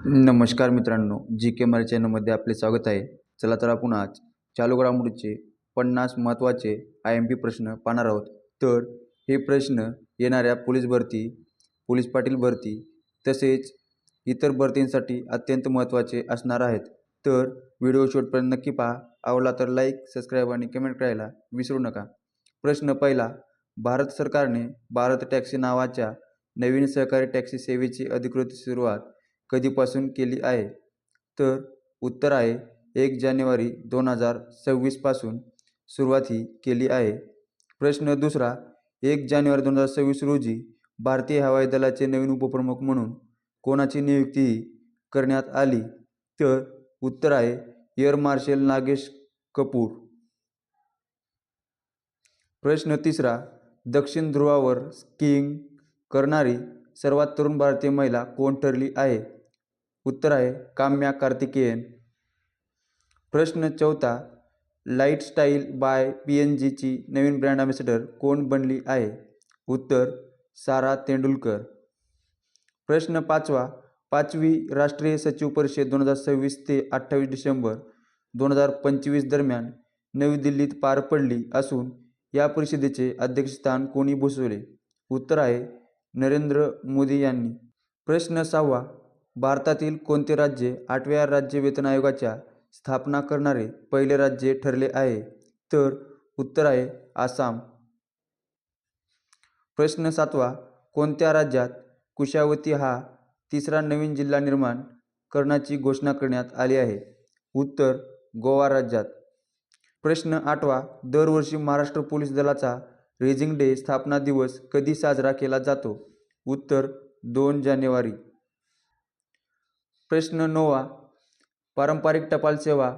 नमस्कार मित्रांनो, जी के मराठी चॅनलमध्ये आपले स्वागत आहे. चला तर आपण आज चालू घडामोडीचे 50 महत्त्वाचे IMP प्रश्न पाहणार आहोत. तर हे प्रश्न येणाऱ्या पोलीस भरती, पोलीस पाटील भरती तसेच इतर भरतींसाठी अत्यंत महत्त्वाचे असणार आहेत. तर व्हिडिओ शेवटपर्यंत नक्की पहा. आवडला तर लाईक, सबस्क्राईब आणि कमेंट करायला विसरू नका. प्रश्न पहिला, भारत सरकारने भारत टॅक्सी नावाच्या नवीन सहकारी टॅक्सी सेवेची अधिकृत सुरुवात कधीपासून केली आहे? तर उत्तर आहे 1 जानेवारी 2026 पासून सुरुवात ही केली आहे. प्रश्न दुसरा, 1 जानेवारी 2026 रोजी भारतीय हवाई दलाचे नवीन उपप्रमुख म्हणून कोणाची नियुक्ती करण्यात आली? तर उत्तर आहे एअर मार्शल नागेश कपूर. प्रश्न तिसरा, दक्षिण ध्रुवावर स्कीइंग करणारी सर्वात तरुण भारतीय महिला कोण ठरली आहे? उत्तर आहे काम्या कार्तिकेयन. प्रश्न चौथा, लाईफस्टाईल बाय PNGची नवीन ब्रँड अँबॅसेडर कोण बनली आहे? उत्तर सारा तेंडुलकर. प्रश्न पाचवा, 5वी राष्ट्रीय सचिव परिषद 2026 ते 28 डिसेंबर 2025 दरम्यान नवी दिल्लीत पार पडली असून या परिषदेचे अध्यक्षस्थान कोणी भूषवले? उत्तर आहे नरेंद्र मोदी यांनी. प्रश्न सहावा, भारतातील कोणते राज्य 8व्या राज्य वेतन आयोगाच्या स्थापना करणारे पहिले राज्य ठरले आहे? तर उत्तर आहे आसाम. प्रश्न सातवा, कोणत्या राज्यात कुशावती हा तिसरा नवीन जिल्हा निर्माण करण्याची घोषणा करण्यात आली आहे? उत्तर गोवा राज्यात. प्रश्न आठवा, दरवर्षी महाराष्ट्र पोलीस दलाचा रेजिंग डे स्थापना दिवस कधी साजरा केला जातो? उत्तर 2 जानेवारी. प्रश्न 9वा, पारंपरिक टपाल सेवा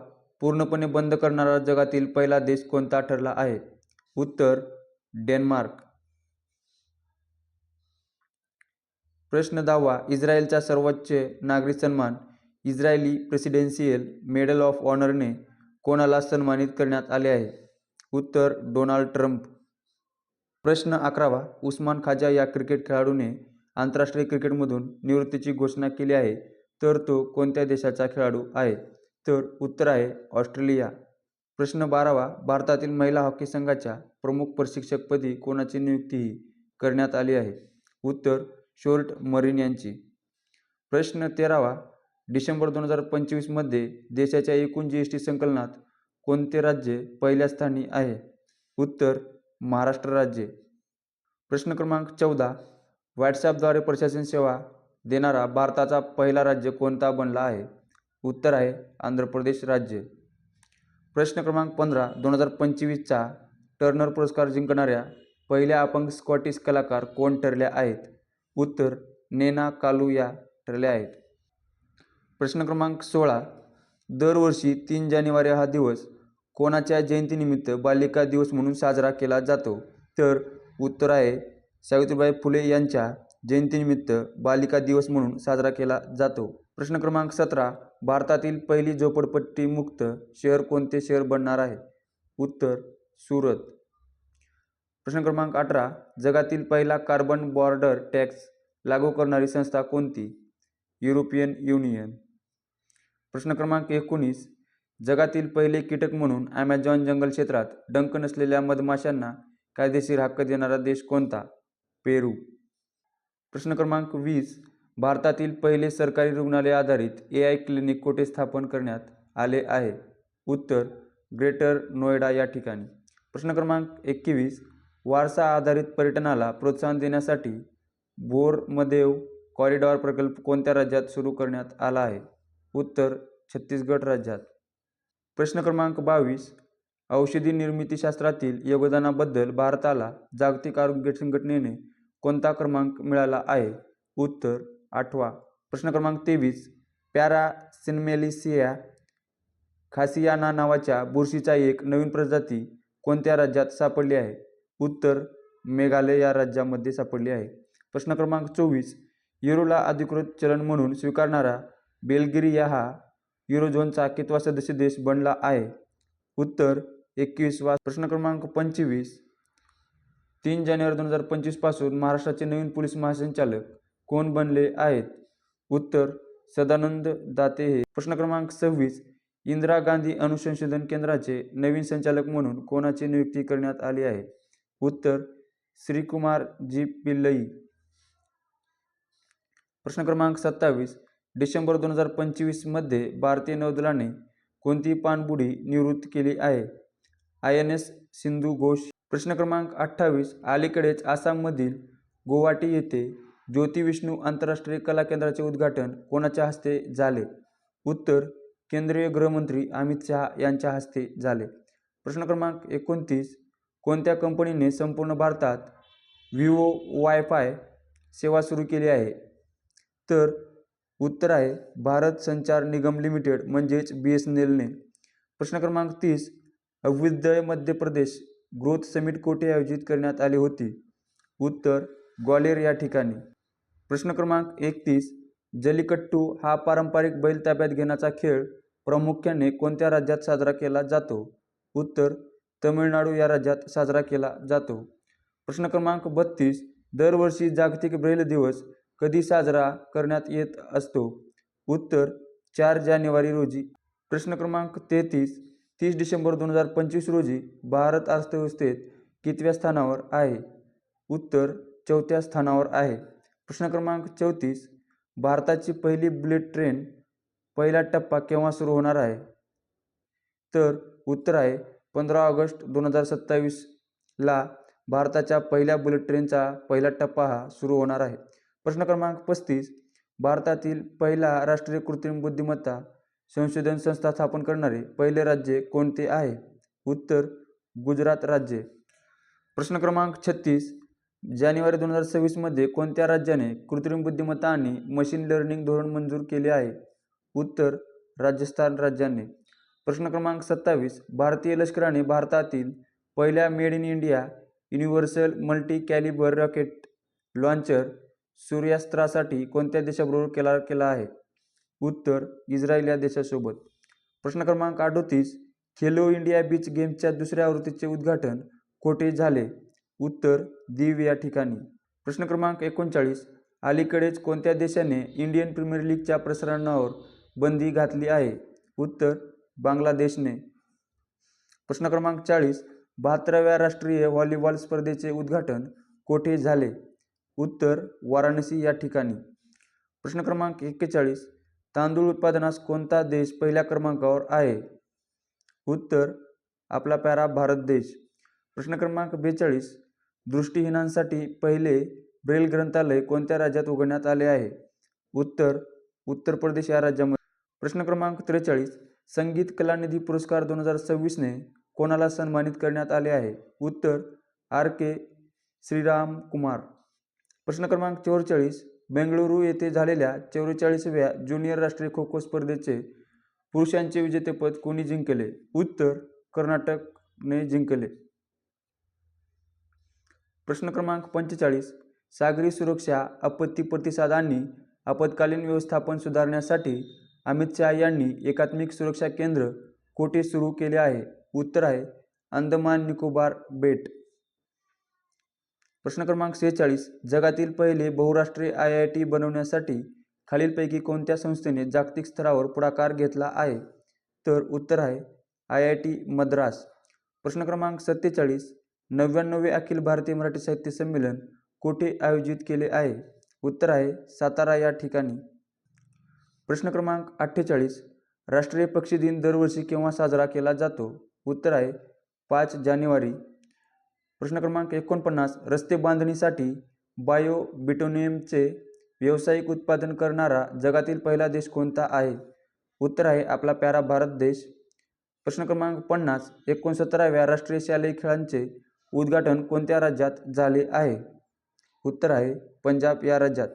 पूर्णपणे बंद करणारा जगातील पहिला देश कोणता ठरला आहे? उत्तर डेन्मार्क. प्रश्न 10वा, इस्रायलचा सर्वोच्च नागरी सन्मान इस्रायली प्रेसिडेन्शियल मेडल ऑफ ऑनरने कोणाला सन्मानित करण्यात आले आहे? उत्तर डोनाल्ड ट्रम्प. प्रश्न 11वा, उस्मान ख्वाजा या क्रिकेट खेळाडूने आंतरराष्ट्रीय क्रिकेटमधून निवृत्तीची घोषणा केली आहे, तर तो कोणत्या देशाचा खेळाडू आहे? तर उत्तर आहे ऑस्ट्रेलिया. प्रश्न 12वा, भारतातील महिला हॉकी संघाच्या प्रमुख प्रशिक्षकपदी कोणाची नियुक्ती करण्यात आली आहे? उत्तर शोर्ट मरीन यांची. प्रश्न 13वा, डिसेंबर 2025 मध्ये देशाच्या एकूण GST संकलनात कोणते राज्य पहिल्या स्थानी आहे? उत्तर महाराष्ट्र राज्य. प्रश्न क्रमांक 14, व्हॉट्सॲपद्वारे प्रशासन सेवा देणारा भारताचा पहिला राज्य कोणता बनला आहे? उत्तर आहे आंध्र प्रदेश राज्य. प्रश्न क्रमांक 15, 2025चा टर्नर पुरस्कार जिंकणाऱ्या पहिल्या अपंग स्कॉटिश कलाकार कोण ठरल्या आहेत? उत्तर नेना कालू ठरल्या आहेत. प्रश्न क्रमांक 16, दरवर्षी 3 जानेवारी हा दिवस कोणाच्या जयंतीनिमित्त बालिका दिवस म्हणून साजरा केला जातो? तर उत्तर आहे सावित्रीबाई फुले यांच्या जयंतीनिमित्त बालिका दिवस म्हणून साजरा केला जातो. प्रश्न क्रमांक 17, भारतातील पहिली झोपडपट्टी मुक्त शहर कोणते शहर बनणार आहे? उत्तर सुरत. प्रश्न क्रमांक 18, जगातील पहिला कार्बन बॉर्डर टॅक्स लागू करणारी संस्था कोणती? European union. प्रश्न क्रमांक 19, जगातील पहिले कीटक म्हणून ॲमेझॉन जंगल क्षेत्रात डंक नसलेल्या मधमाशांना कायदेशीर हक्क देणारा देश कोणता? पेरू. प्रश्न क्रमांक 20, भारतातील पहिले सरकारी रुग्णालय आधारित AI क्लिनिक कोठे स्थापन करण्यात आले आहे? उत्तर ग्रेटर नोएडा या ठिकाणी. प्रश्न क्रमांक 21, वारसा आधारित पर्यटनाला प्रोत्साहन देण्यासाठी बोरमदेव कॉरिडॉर प्रकल्प कोणत्या राज्यात सुरू करण्यात आला आहे? उत्तर छत्तीसगड राज्यात. प्रश्न क्रमांक 22, औषधी निर्मितीशास्त्रातील योगदानाबद्दल भारताला जागतिक आरोग्य संघटनेने कोणता क्रमांक मिळाला आहे? उत्तर 8वा. प्रश्न क्रमांक 23, पॅरासिनेल्सिया खासियाना नावाच्या बुरशीचा एक नवीन प्रजाती कोणत्या राज्यात सापडली आहे? उत्तर मेघालय या राज्यामध्ये सापडली आहे. प्रश्न क्रमांक 24, युरोला अधिकृत चलन म्हणून स्वीकारणारा बेल्गेरिया हा युरोझोनचा कितवा सदस्य देश बनला आहे? उत्तर 21वा. प्रश्न क्रमांक 25, 3 जानेवारी 2025 पासून महाराष्ट्राचे नवीन पोलीस महासंचालक कोण बनले आहेत? उत्तर सदानंद दाते हे. प्रश्न क्रमांक 26. इंदिरा गांधी अणुसंशोधन केंद्राचे नवीन संचालक म्हणून कोणाची नियुक्ती करण्यात आली आहे? उत्तर श्रीकुमार जी पिल्लई. प्रश्न क्रमांक 27. डिसेंबर 2025 मध्ये भारतीय नौदलाने कोणती पाणबुडी निवृत्त केली आहे? INS सिंधू घोष. प्रश्न क्रमांक 28. अलीकडेच आसाममधील गुवाहाटी येथे ज्योती विष्णू आंतरराष्ट्रीय कला केंद्राचे उद्घाटन कोणाच्या हस्ते झाले? उत्तर केंद्रीय गृहमंत्री अमित शहा यांच्या हस्ते झाले. प्रश्न क्रमांक 29. कोणत्या कंपनीने संपूर्ण भारतात विवो वायफाय सेवा सुरू केली आहे? तर उत्तर आहे भारत संचार निगम लिमिटेड म्हणजेच BSNLने. प्रश्न क्रमांक 30. अभ्युदय मध्य प्रदेश ग्रोथ समिट कोठे आयोजित करण्यात आली होती? उत्तर ग्वालेर या ठिकाणी. प्रश्न क्रमांक 31. जल्लीकट्टू हा पारंपरिक बैल ताब्यात घेण्याचा खेळ प्रामुख्याने कोणत्या राज्यात साजरा केला जातो? उत्तर तमिळनाडू या राज्यात साजरा केला जातो. प्रश्न क्रमांक 32. दरवर्षी जागतिक ब्रेल दिवस कधी साजरा करण्यात येत असतो? उत्तर 4 जानेवारी रोजी. प्रश्न क्रमांक 33. 30 डिसेंबर 2025 रोजी भारत अर्थव्यवस्थेत कितव्या स्थानावर आहे? उत्तर 4थ्या स्थानावर आहे. प्रश्न क्रमांक 34. भारताची पहिली बुलेट ट्रेन पहिला टप्पा केव्हा सुरू होणार आहे? तर उत्तर आहे 15 ऑगस्ट 2027 ला भारताच्या पहिल्या बुलेट ट्रेनचा पहिला टप्पा हा सुरू होणार आहे. प्रश्न क्रमांक 35. भारतातील पहिला राष्ट्रीय कृत्रिम बुद्धिमत्ता संशोधन संस्था स्थापन करणारे पहिले राज्य कोणते आहे? उत्तर गुजरात राज्य. प्रश्न क्रमांक 36. जानेवारी 2026 मध्ये कोणत्या राज्याने कृत्रिम बुद्धिमत्ता आणि मशीन लर्निंग धोरण मंजूर केले आहे? उत्तर राजस्थान राज्याने. प्रश्न क्रमांक 27. भारतीय लष्कराने भारतातील पहिल्या made in India universal multi calibre rocket launcher सूर्यास्त्रासाठी कोणत्या देशाबरोबर केला आहे? उत्तर इस्रायल या देशासोबत. प्रश्न क्रमांक 38. खेलो इंडिया बीच गेम्सच्या दुसऱ्या आवृत्तीचे उद्घाटन कोठे झाले? उत्तर दीव या ठिकाणी. प्रश्न क्रमांक 39. अलीकडेच कोणत्या देशाने इंडियन प्रीमियर लीगच्या प्रसारणावर बंदी घातली आहे? उत्तर बांगलादेशने. प्रश्न क्रमांक 40. 72व्या राष्ट्रीय व्हॉलीबॉल स्पर्धेचे उद्घाटन कोठे झाले? उत्तर वाराणसी या ठिकाणी. प्रश्न क्रमांक 41. तांदूळ उत्पादनास कोणता देश पहिल्या क्रमांकावर आहे? उत्तर आपला प्यारा भारत देश. प्रश्न क्रमांक 42. दृष्टिहीनांसाठी पहिले ब्रेल ग्रंथालय कोणत्या राज्यात उघडण्यात आले आहे? उत्तर उत्तर प्रदेश या राज्यामध्ये. प्रश्न क्रमांक 43. संगीत कलानिधी पुरस्कार 2026 ने कोणाला सन्मानित करण्यात आले आहे? उत्तर RK श्रीराम कुमार. प्रश्न क्रमांक 44. बेंगळुरू येथे झालेल्या 44व्या ज्युनियर राष्ट्रीय खो खो स्पर्धेचे पुरुषांचे विजेतेपद कोणी जिंकले? उत्तर कर्नाटकने जिंकले. प्रश्न क्रमांक 45. सागरी सुरक्षा, आपत्ती प्रतिसाद आणि आपत्कालीन व्यवस्थापन सुधारण्यासाठी अमित शहा यांनी एकात्मिक सुरक्षा केंद्र कोठे सुरू केले आहे? उत्तर आहे अंदमान निकोबार बेट. प्रश्न क्रमांक 46. जगातील पहिले बहुराष्ट्रीय IIT बनवण्यासाठी खालीलपैकी कोणत्या संस्थेने जागतिक स्तरावर पुढाकार घेतला आहे? तर उत्तर आहे IIT मद्रास. प्रश्न क्रमांक 47. 99वे अखिल भारतीय मराठी साहित्य संमेलन कोठे आयोजित केले आहे? उत्तर आहे सातारा या ठिकाणी. प्रश्न क्रमांक 48. राष्ट्रीय पक्षी दिन दरवर्षी केव्हा साजरा केला जातो? उत्तर आहे 5 जानेवारी. प्रश्न क्रमांक 49. रस्ते बांधणीसाठी बायो बिटोनियमचे व्यावसायिक उत्पादन करणारा जगातील पहिला देश कोणता आहे? उत्तर आहे आपला प्यारा भारत देश. प्रश्न क्रमांक 50. 69व्या राष्ट्रीय शालेय खेळांचे उद्घाटन कोणत्या राज्यात झाले आहे? उत्तर आहे पंजाब या राज्यात.